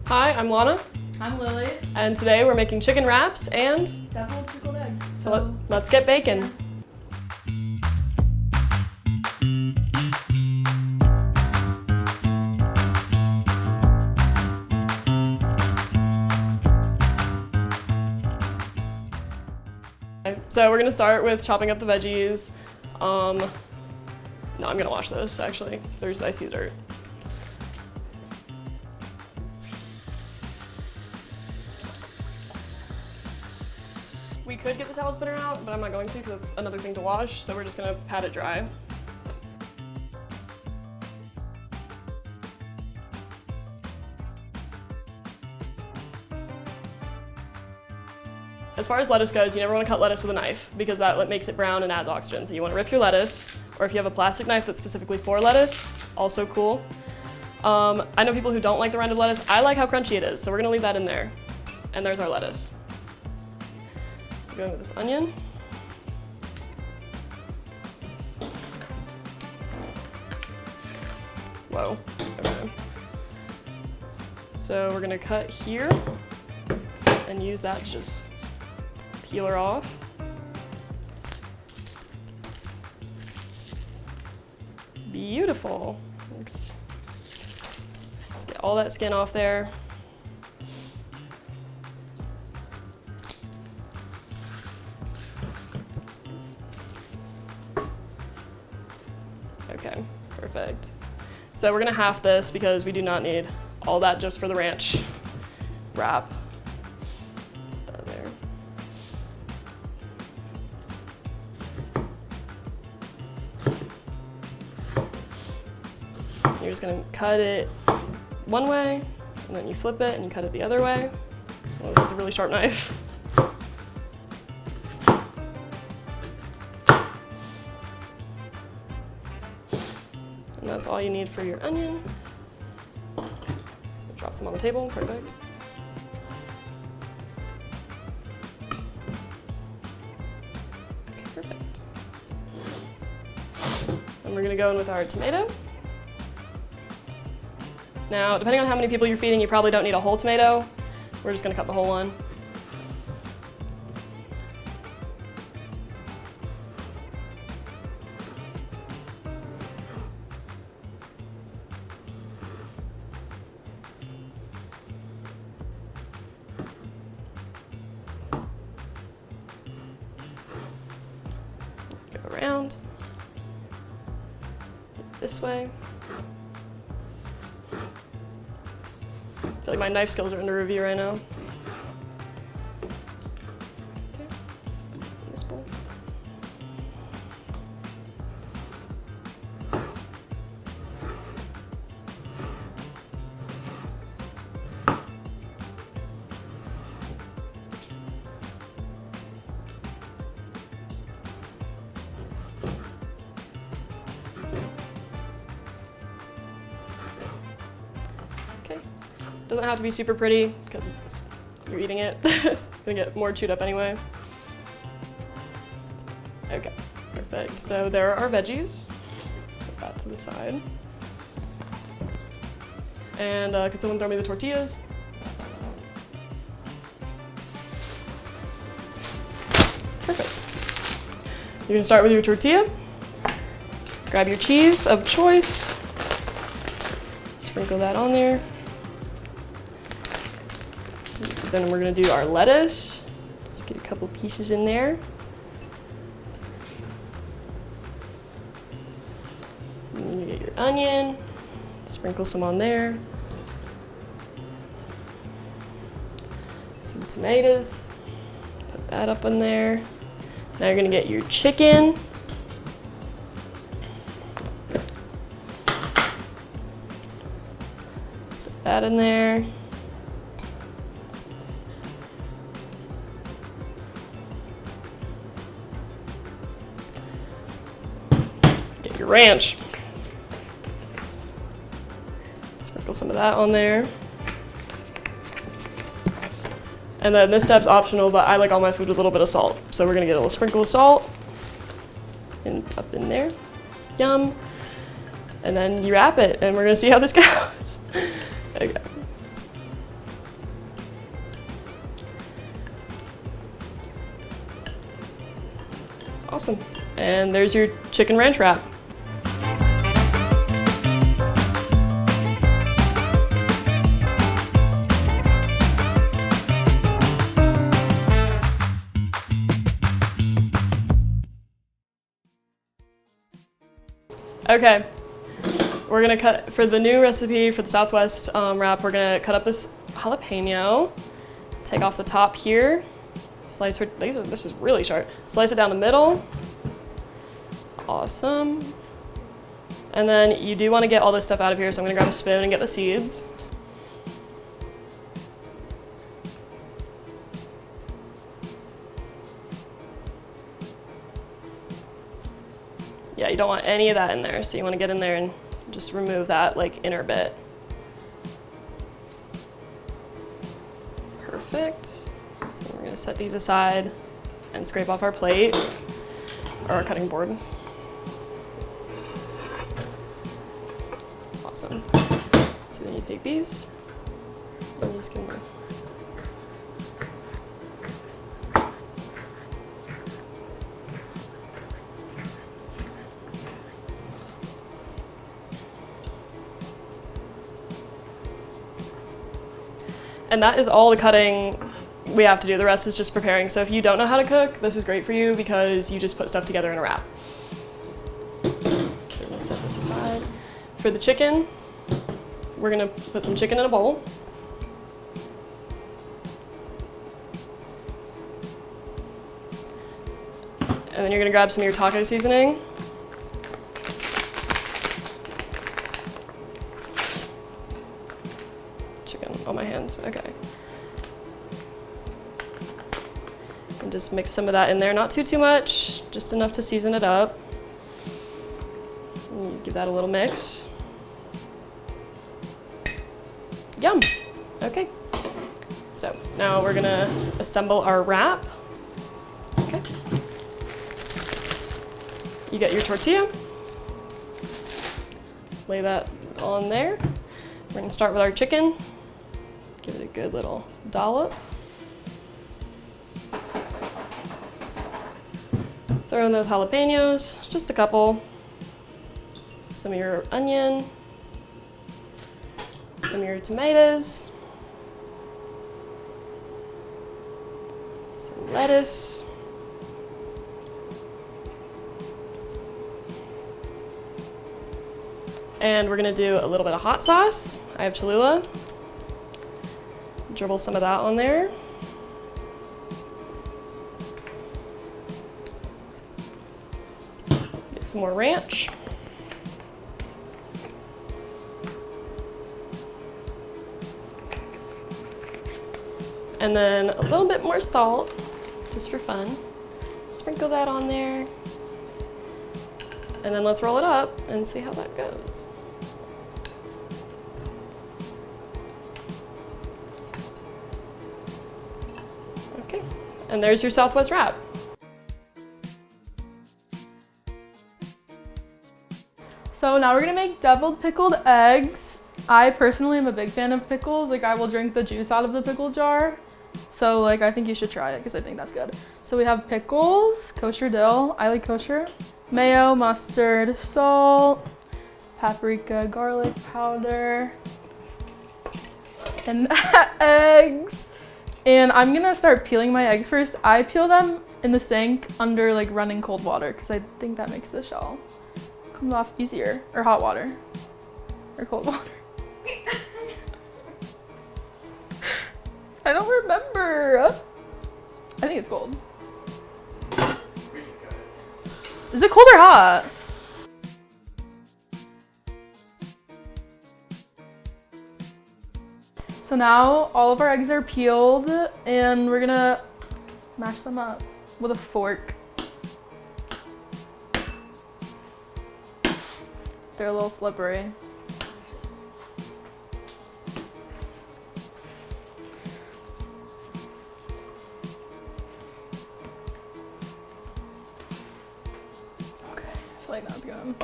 Hi, I'm Lana. I'm Lily. And today we're making chicken wraps and Deviled pickled eggs. so let's get baking. Yeah. Okay, so we're gonna start with chopping up the veggies. No, I'm gonna wash those actually. I see dirt. We could get the salad spinner out, but I'm not going to because it's another thing to wash, so we're just gonna pat it dry. As far as lettuce goes, you never want to cut lettuce with a knife because that makes it brown and adds oxygen. So you want to rip your lettuce, or if you have a plastic knife that's specifically for lettuce, also cool. I know people who don't like the rounded lettuce. I like how crunchy it is, so we're gonna leave that in there. And there's our lettuce. Going with this onion. Whoa, okay. So we're gonna cut here and use that to just peel her off. Beautiful. Let's get all that skin off there. Okay, perfect. So we're gonna half this because we do not need all that just for the ranch wrap. That there. You're just gonna cut it one way, and then you flip it and you cut it the other way. Oh, this is a really sharp knife. And that's all you need for your onion. Drop some on the table, perfect. Okay, perfect. Then we're gonna go in with our tomato. Now, depending on how many people you're feeding, you probably don't need a whole tomato. We're just gonna cut the whole one. Go around, this way. I feel like my knife skills are under review right now. Okay, this bowl. Okay. Doesn't have to be super pretty because you're eating it. It's gonna get more chewed up anyway. Okay, perfect. So there are our veggies. Put that to the side. And could someone throw me the tortillas? Perfect. You're gonna start with your tortilla. Grab your cheese of choice. Sprinkle that on there. Then we're gonna do our lettuce. Just get a couple pieces in there. And then you get your onion, sprinkle some on there. Some tomatoes, put that up in there. Now you're gonna get your chicken. Put that in there. Get your ranch. Sprinkle some of that on there. And then this step's optional, but I like all my food with a little bit of salt. So we're gonna get a little sprinkle of salt and up in there. Yum. And then you wrap it, and we're gonna see how this goes. Okay. Awesome. And there's your chicken ranch wrap. Okay, we're gonna cut, for the new recipe for the Southwest wrap, we're gonna cut up this jalapeno, take off the top here, slice her, this is really sharp, slice it down the middle. Awesome. And then you do wanna get all this stuff out of here, so I'm gonna grab a spoon and get the seeds. Yeah, you don't want any of that in there, so you want to get in there and just remove that like inner bit. Perfect. So we're going to set these aside and scrape off our plate or our cutting board. Awesome. So then you take these and you just can and that is all the cutting we have to do. The rest is just preparing. So if you don't know how to cook, this is great for you because you just put stuff together in a wrap. So I'm gonna set this aside. For the chicken, we're gonna put some chicken in a bowl. And then you're gonna grab some of your taco seasoning. On my hands, okay. And just mix some of that in there, not too much, just enough to season it up. And you give that a little mix. Yum, okay. So now we're gonna assemble our wrap. Okay. You get your tortilla. Lay that on there. We're gonna start with our chicken. Give it a good little dollop. Throw in those jalapenos, just a couple. Some of your onion. Some of your tomatoes. Some lettuce. And we're gonna do a little bit of hot sauce. I have Cholula. Dribble some of that on there. Get some more ranch. And then a little bit more salt, just for fun. Sprinkle that on there. And then let's roll it up and see how that goes. Okay, and there's your Southwest wrap. So now we're gonna make deviled pickled eggs. I personally am a big fan of pickles. Like I will drink the juice out of the pickle jar. So like I think you should try it because I think that's good. So we have pickles, kosher dill, I like kosher, mayo, mustard, salt, paprika, garlic powder, and eggs. And I'm gonna start peeling my eggs first. I peel them in the sink under like running cold water because I think that makes the shell come off easier, or hot water, or cold water. I don't remember. I think it's cold. Is it cold or hot? So now all of our eggs are peeled and we're gonna mash them up with a fork. They're a little slippery. Okay, I feel like that's good.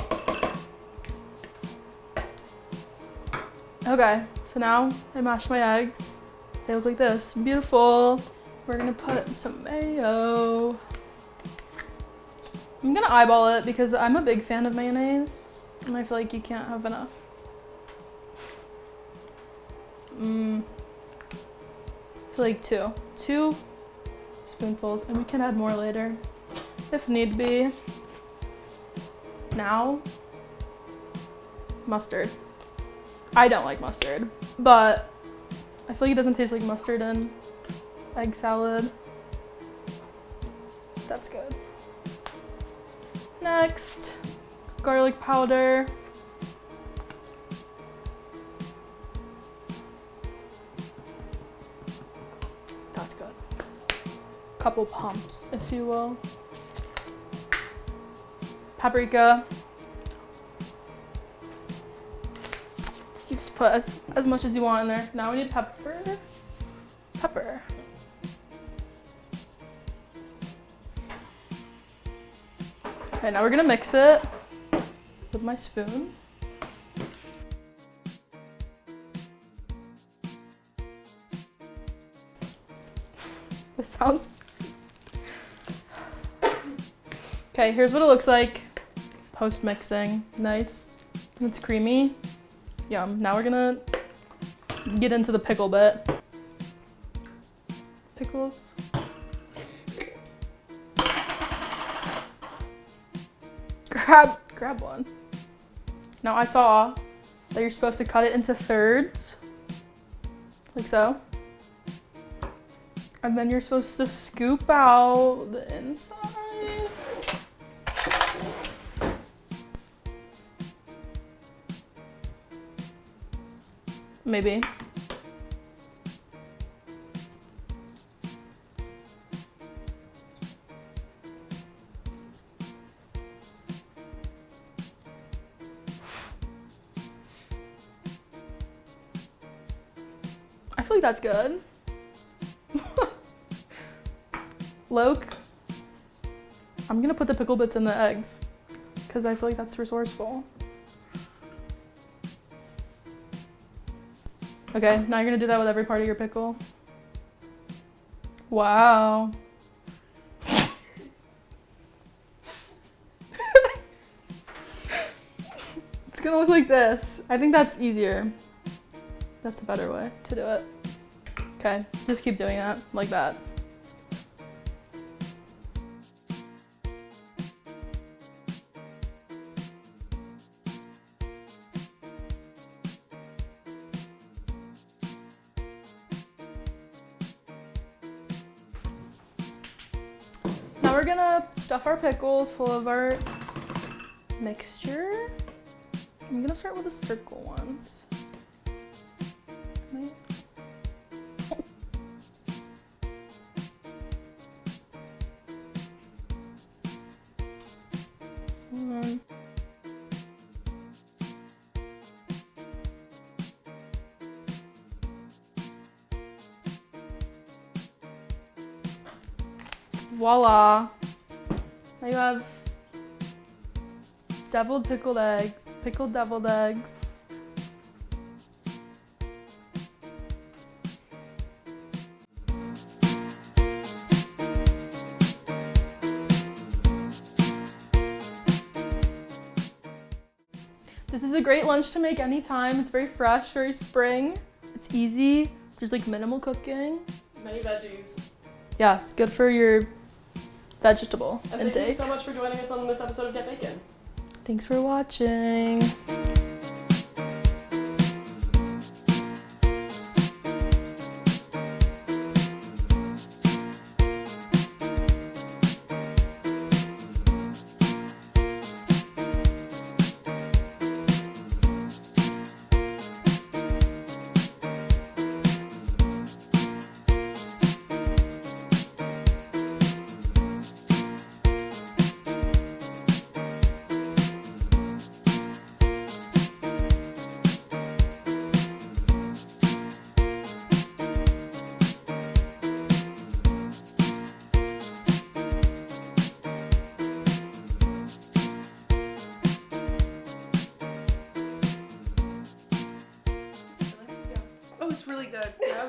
Okay, so now I mashed my eggs. They look like this, beautiful. We're gonna put some mayo. I'm gonna eyeball it because I'm a big fan of mayonnaise and I feel like you can't have enough. I feel like two spoonfuls, and we can add more later if need be. Now, mustard. I don't like mustard, but I feel like it doesn't taste like mustard in egg salad. That's good. Next, garlic powder. That's good. Couple pumps, if you will. Paprika. You just put as much as you want in there. Now we need pepper. Pepper. Okay, now we're gonna mix it with my spoon. This sounds... Okay, here's what it looks like post-mixing. Nice. And it's creamy. Yum. Now we're gonna get into the pickle bit. Pickles. Grab one. Now I saw that you're supposed to cut it into thirds, like so. And then you're supposed to scoop out the inside. Maybe. I feel like that's good. Loke, I'm gonna put the pickle bits in the eggs because I feel like that's resourceful. Okay, now you're gonna do that with every part of your pickle. Wow. It's gonna look like this. I think that's easier. That's a better way to do it. Okay, just keep doing that, like that. Now we're gonna stuff our pickles full of our mixture. I'm gonna start with the circle ones. Right. Voila. Now you have deviled pickled eggs, pickled deviled eggs. This is a great lunch to make anytime. It's very fresh, very spring. It's easy. There's like minimal cooking. Many veggies. Yeah, it's good for your vegetable And intake. thank you so much for joining us on this episode of Get Bakin. Thanks for watching. Oh, it's really good. Yeah.